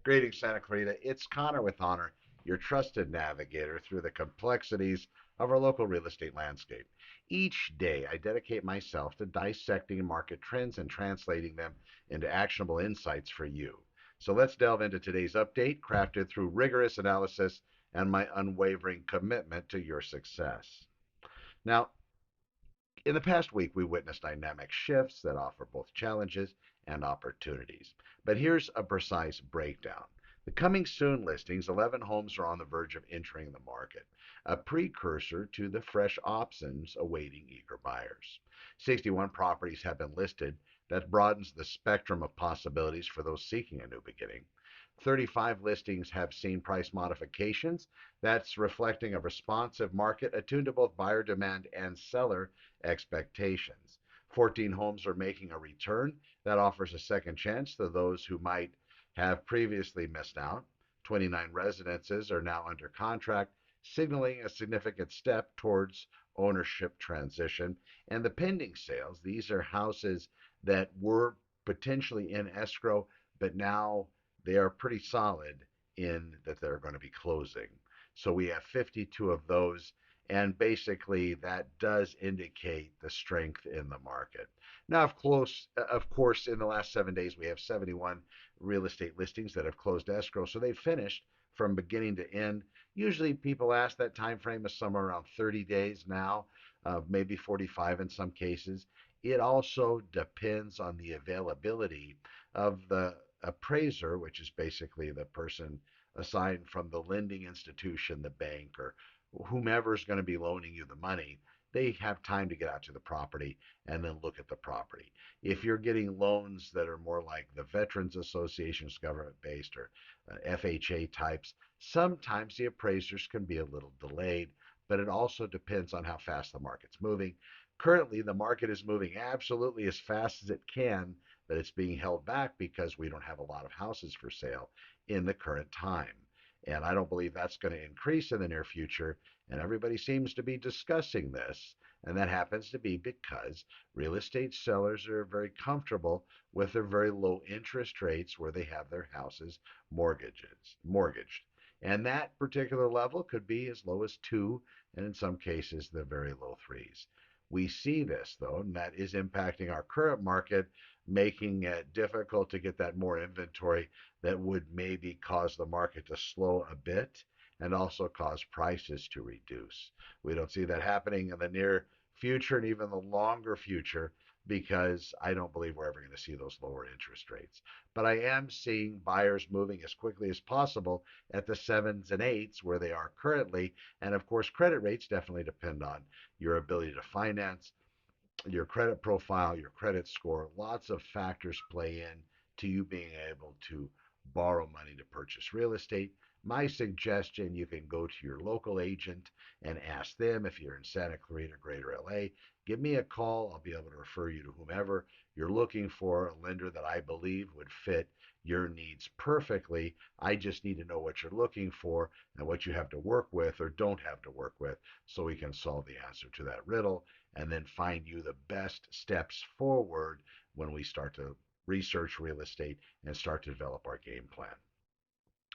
Greetings, Santa Clarita. It's Connor with Honor, your trusted navigator through the complexities of our local real estate landscape. Each day, I dedicate myself to dissecting market trends and translating them into actionable insights for you. So let's delve into today's update, crafted through rigorous analysis and my unwavering commitment to your success. Now, in the past week, we witnessed dynamic shifts that offer both challenges and opportunities. But here's a precise breakdown. The coming soon listings, 11 homes are on the verge of entering the market, a precursor to the fresh options awaiting eager buyers. 61 properties have been listed. That broadens the spectrum of possibilities for those seeking a new beginning. 35 listings have seen price modifications. That's reflecting a responsive market attuned to both buyer demand and seller expectations. 14 homes are making a return. That offers a second chance to those who might have previously missed out. 29 residences are now under contract, signaling a significant step towards ownership transition. And the pending sales, these are houses that were potentially in escrow, but now they are pretty solid in that they're going to be closing. So we have 52 of those, and basically that does indicate the strength in the market. Now, of course, in the last 7 days, we have 71 real estate listings that have closed escrow, so they've finished from beginning to end. Usually, people ask that time frame is somewhere around 30 days now, maybe 45 in some cases. It also depends on the availability of the appraiser, which is basically the person assigned from the lending institution, the bank, or whomever is going to be loaning you the money. They have time to get out to the property and then look at the property. If you're getting loans that are more like the Veterans Association's government based or FHA types, sometimes the appraisers can be a little delayed, but it also depends on how fast the market's moving. Currently, the market is moving absolutely as fast as it can, but it's being held back because we don't have a lot of houses for sale in the current time. And I don't believe that's going to increase in the near future. And everybody seems to be discussing this. And that happens to be because real estate sellers are very comfortable with their very low interest rates where they have their houses mortgaged. And that particular level could be as low as two, and in some cases, the very low threes. We see this, though, and that is impacting our current market, making it difficult to get that more inventory that would maybe cause the market to slow a bit and also cause prices to reduce. We don't see that happening in the near future and even the longer future because I don't believe we're ever going to see those lower interest rates. But I am seeing buyers moving as quickly as possible at the sevens and eights where they are currently. And of course, credit rates definitely depend on your ability to finance, your credit profile, your credit score. Lots of factors play in to you being able to borrow money to purchase real estate. My suggestion, you can go to your local agent and ask them if you're in Santa Clarita, Greater LA. Give me a call. I'll be able to refer you to whomever you're looking for, a lender that I believe would fit your needs perfectly. I just need to know what you're looking for and what you have to work with or don't have to work with so we can solve the answer to that riddle and then find you the best steps forward when we start to research real estate and start to develop our game plan.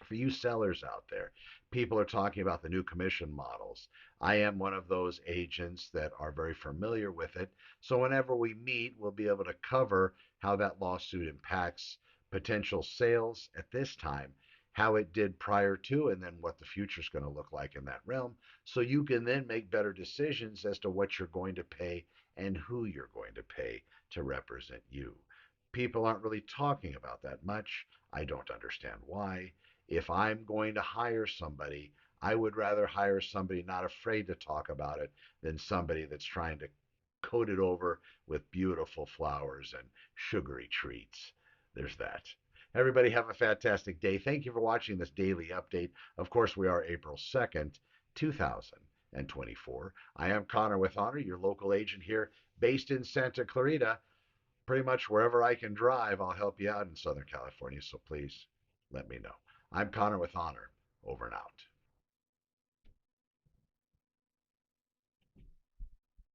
For you sellers out there, people are talking about the new commission models. I am one of those agents that are very familiar with it. So whenever we meet, we'll be able to cover how that lawsuit impacts potential sales at this time, how it did prior to, and then what the future is going to look like in that realm. So you can then make better decisions as to what you're going to pay and who you're going to pay to represent you. People aren't really talking about that much. I don't understand why. If I'm going to hire somebody, I would rather hire somebody not afraid to talk about it than somebody that's trying to coat it over with beautiful flowers and sugary treats. There's that. Everybody have a fantastic day. Thank you for watching this daily update. Of course, we are April 2nd, 2024. I am Connor with Honor, your local agent here based in Santa Clarita. Pretty much wherever I can drive, I'll help you out in Southern California. So please let me know. I'm Connor with Honor. Over and out.